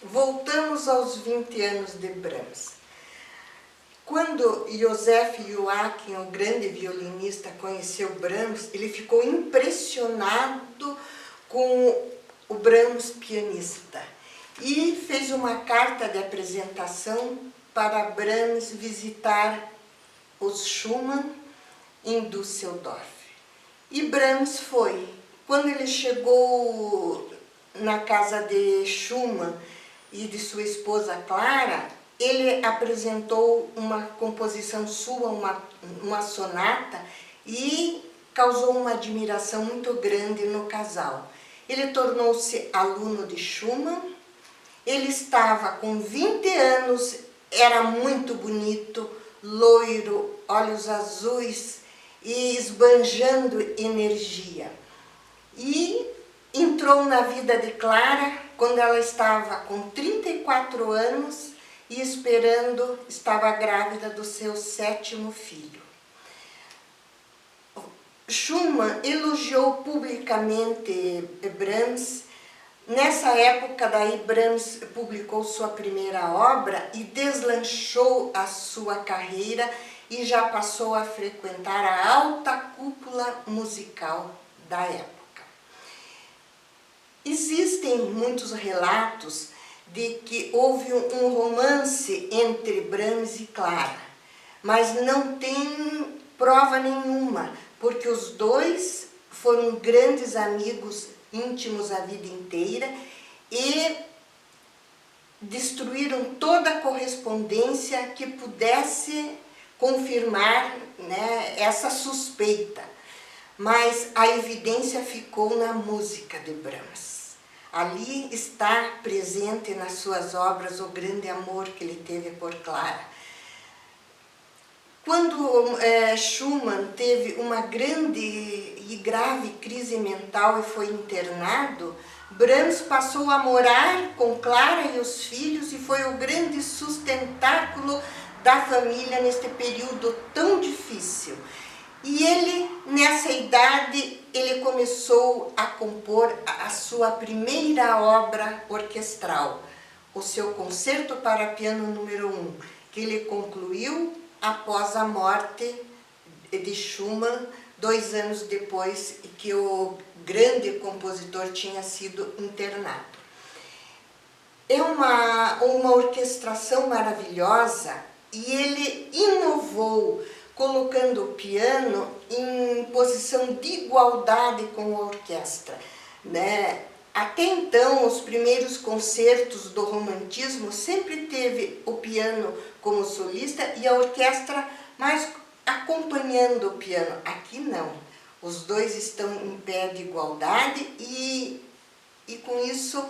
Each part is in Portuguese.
voltamos aos 20 anos de Brahms. Quando Joseph Joachim, o grande violinista, conheceu Brahms, ele ficou impressionado com o Brahms pianista e fez uma carta de apresentação para Brahms visitar os Schumann em Düsseldorf. E Brahms foi. Quando ele chegou na casa de Schumann e de sua esposa Clara, ele apresentou uma composição sua, uma sonata, e causou uma admiração muito grande no casal. Ele tornou-se aluno de Schumann, ele estava com 20 anos, era muito bonito, loiro, olhos azuis e esbanjando energia. E entrou na vida de Clara quando ela estava com 34 anos e estava grávida do seu 7º filho. Schumann elogiou publicamente Brahms. Nessa época, daí, Brahms publicou sua primeira obra e deslanchou a sua carreira e já passou a frequentar a alta cúpula musical da época. Existem muitos relatos de que houve um romance entre Brahms e Clara, mas não tem prova nenhuma, porque os dois foram grandes amigos íntimos a vida inteira e destruíram toda a correspondência que pudesse confirmar, né, essa suspeita. Mas a evidência ficou na música de Brahms. Ali está presente nas suas obras o grande amor que ele teve por Clara. Quando Schumann teve uma grande e grave crise mental e foi internado, Brahms passou a morar com Clara e os filhos e foi o grande sustentáculo da família neste período tão difícil. E ele, nessa idade, ele começou a compor a sua primeira obra orquestral, o seu Concerto para Piano número 1, que ele concluiu após a morte de Schumann, 2 anos depois que o grande compositor tinha sido internado. É uma orquestração maravilhosa e ele inovou, colocando o piano em posição de igualdade com a orquestra, né? Até então, os primeiros concertos do romantismo sempre teve o piano como solista e a orquestra mais acompanhando o piano. Aqui não. Os dois estão em pé de igualdade e com isso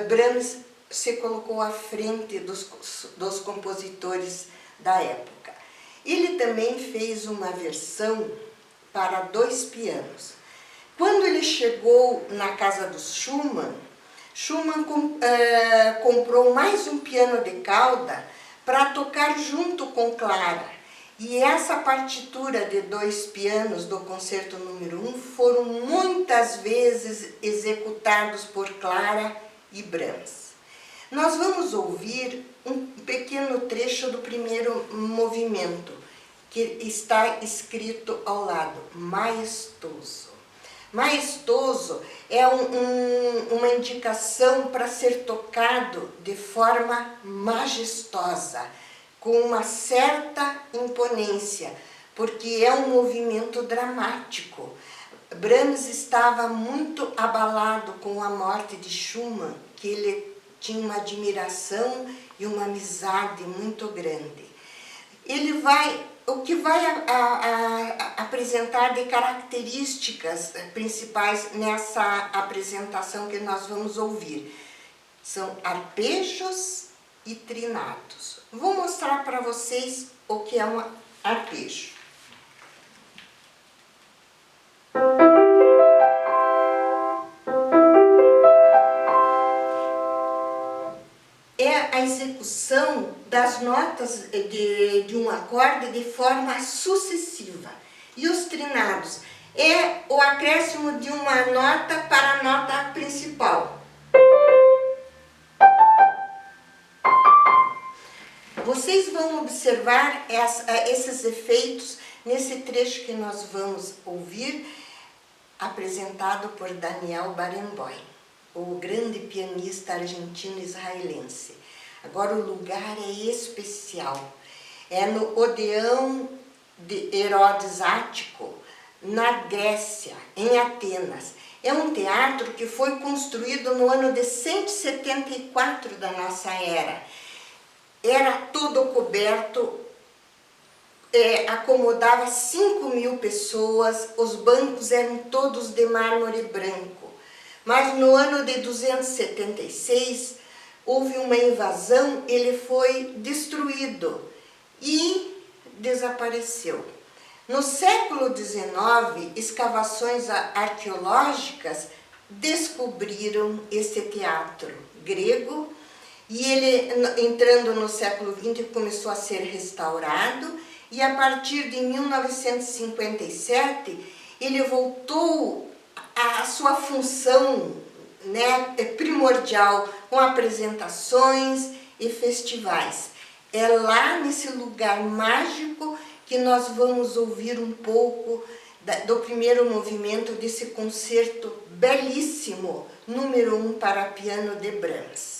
Brahms se colocou à frente dos compositores da época. Ele também fez uma versão para 2 pianos. Quando ele chegou na casa dos Schumann, comprou mais um piano de cauda para tocar junto com Clara. E essa partitura de 2 pianos do Concerto número 1 foram muitas vezes executados por Clara e Brahms. Nós vamos ouvir um pequeno trecho do primeiro movimento, que está escrito ao lado, maestoso. Maestoso é uma indicação para ser tocado de forma majestosa, com uma certa imponência, porque é um movimento dramático. Brahms estava muito abalado com a morte de Schumann, que ele tinha uma admiração e uma amizade muito grande. O que vai apresentar de características principais nessa apresentação que nós vamos ouvir são arpejos e trinatos. Vou mostrar para vocês o que é um arpejo. É a execução das notas de um acorde de forma sucessiva. E os trinados é o acréscimo de uma nota para a nota principal. vocês vão observar esses efeitos nesse trecho que nós vamos ouvir, apresentado por Daniel Barenboim, o grande pianista argentino-israelense. Agora o lugar é especial, é no Odeão de Herodes Ático, na Grécia, em Atenas. É um teatro que foi construído no ano de 174 da nossa era. Era todo coberto, acomodava 5.000 pessoas, os bancos eram todos de mármore branco. Mas no ano de 276, houve uma invasão, ele foi destruído e desapareceu. No século XIX, escavações arqueológicas descobriram esse teatro grego e ele, entrando no século XX, começou a ser restaurado e a partir de 1957 ele voltou à sua função, né, primordial, com apresentações e festivais. É lá nesse lugar mágico que nós vamos ouvir um pouco do primeiro movimento desse concerto belíssimo, número 1 para piano de Brahms.